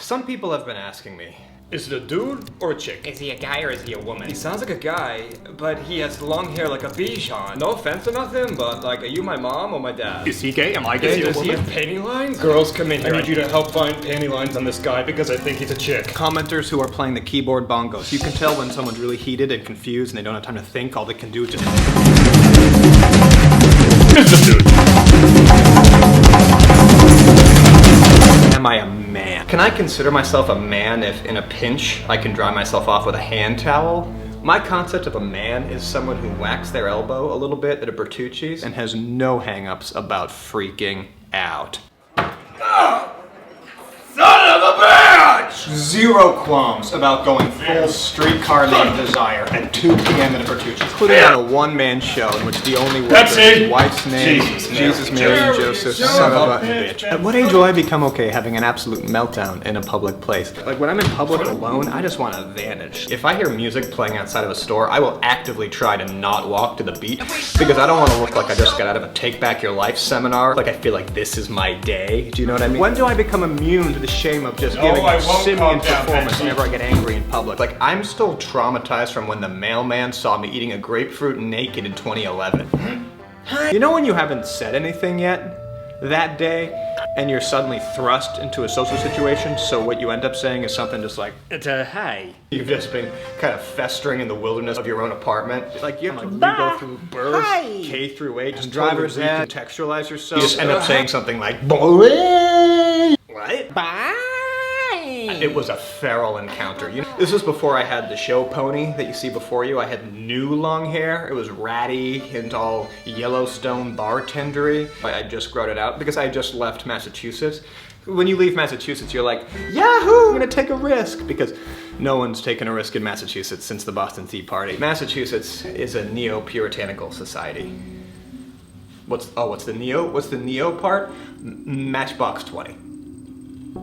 Some people have been asking me, Is it a dude or a chick? is he a guy or is he a woman? He sounds like a guy, but he has long hair like a Bichon. No offense or nothing, but like, are you my mom or my dad? Is he gay? Am I gay? Does he Woman? have panty lines? Girls, come in here. I need you to help find panty lines on this guy because I think he's a chick. Commenters who are playing the keyboard bongos. You can tell when someone's really heated and confused and they don't have time to think. All they can do is just... It's a dude. Am I a man? Can I consider myself a man if, in a pinch, I can dry myself off with a hand towel? My concept of a man is someone who whacks their elbow a little bit at a Bertucci's and has no hang-ups about freaking out. Son of a bitch! Zero qualms about going full streetcar named Desire at 2 p.m. at a Bertucci's, including on a one-man show in which the only word is his wife's name, Jesus, Mary, and Joseph, son of a bitch. At what age will I become okay having an absolute meltdown in a public place? Like when I'm in public alone, I just want to vanish. If I hear music playing outside of a store, I will actively try to not walk to the beat because I don't want to look like I just got out of a Take Back Your Life seminar. Like I feel like this is my day. Do you know what I mean? When do I become immune to the shame of just giving a simian performance whenever I get angry in public? Like, I'm still traumatized from when the mailman saw me eating a grapefruit naked in 2011. You know when you haven't said anything yet that day, and you're suddenly thrust into a social situation, so what you end up saying is something just like, it's a hey. You've just been kind of festering in the wilderness of your own apartment. Like, you go through birth, K through 8, just driver's ed, contextualize yourself. You just end up saying something like, boy. What? Bye. It was a feral encounter. This was before I had the show pony that you see before you. I had new long hair. It was ratty and all Yellowstone bartendery. I just growed it out because I just left Massachusetts. When you leave Massachusetts, you're like, yahoo, I'm gonna take a risk, because no one's taken a risk in Massachusetts since the Boston Tea Party. Massachusetts is a neo-puritanical society. What's the neo part? Matchbox 20.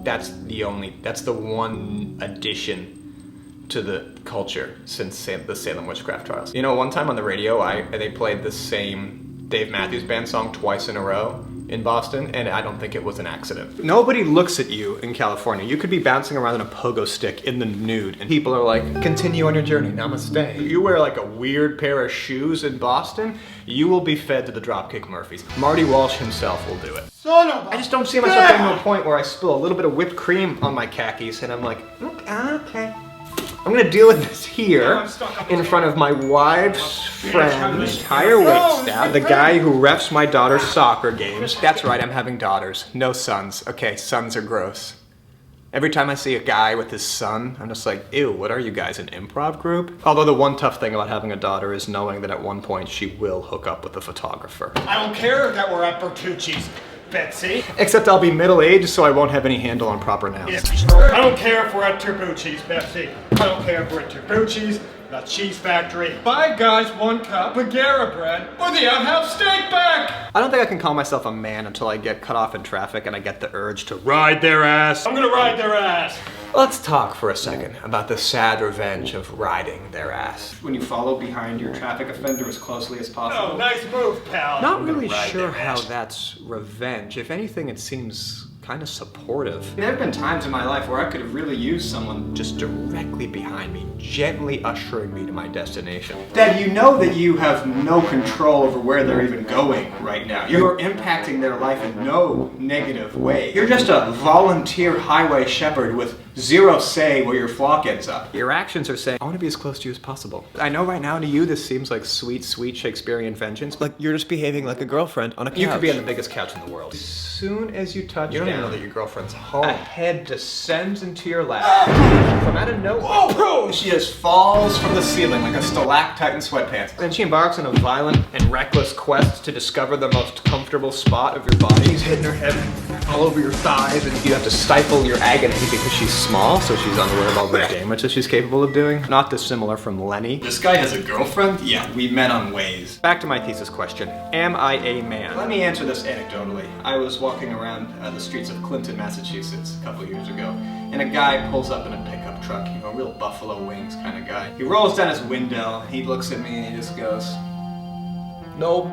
That's the one addition to the culture since the Salem witchcraft trials. You know, one time on the radio, they played the same Dave Matthews Band song twice in a row in Boston, and I don't think it was an accident. Nobody looks at you in California. You could be bouncing around in a pogo stick in the nude, and people are like, continue on your journey, namaste. You wear like a weird pair of shoes in Boston, you will be fed to the Dropkick Murphys. Marty Walsh himself will do it. Son of a I just don't see myself getting to a point where I spill a little bit of whipped cream on my khakis, and I'm like, okay. I'm gonna deal with this here in front of my wife's friend's entire waitstaff, the guy who refs my daughter's soccer games. That's right, I'm having daughters, no sons. Okay, sons are gross. Every time I see a guy with his son, I'm just like, ew, what are you guys, an improv group? Although the one tough thing about having a daughter is knowing that at one point she will hook up with a photographer. I don't care that we're at Bertucci's, Betsy. Except I'll be middle-aged, so I won't have any handle on proper nouns. I don't care if we're at Turbucci's, Betsy. I don't care if we're at Turbucci's, the cheese factory. Buy guys 1 cup Bagheera bread or the outhouse steak back. I don't think I can call myself a man until I get cut off in traffic and I get the urge to ride their ass. I'm gonna ride their ass. Let's talk for a second about the sad revenge of riding their ass. When you follow behind your traffic offender as closely as possible. Oh, nice move, pal. Not really sure how that's revenge. If anything, it seems kind of supportive. There have been times in my life where I could have really used someone just directly behind me, gently ushering me to my destination. Dad, you know that you have no control over where they're even going right now. You're impacting their life in no negative way. You're just a volunteer highway shepherd with zero say where your flock ends up. Your actions are saying, I want to be as close to you as possible. I know right now to you this seems like sweet, sweet Shakespearean vengeance. Like you're just behaving like a girlfriend on a couch. You could be on the biggest couch in the world. As soon as you touch down, know that your girlfriend's home. A head descends into your lap. From out of nowhere. Whoa! She just falls from the ceiling like a stalactite in sweatpants. Then she embarks on a violent and reckless quest to discover the most comfortable spot of your body. She's hitting her head all over your thighs, and you have to stifle your agony because she's small, so she's unaware of all the damage that she's capable of doing. Not dissimilar from Lenny. This guy has a girlfriend? Yeah, we met on Waze. Back to my thesis question. Am I a man? Let me answer this anecdotally. I was walking around the streets of Clinton, Massachusetts a couple years ago, and a guy pulls up in a pickup truck, you know, a real Buffalo Wings kind of guy. He rolls down his window, he looks at me and he just goes, nope.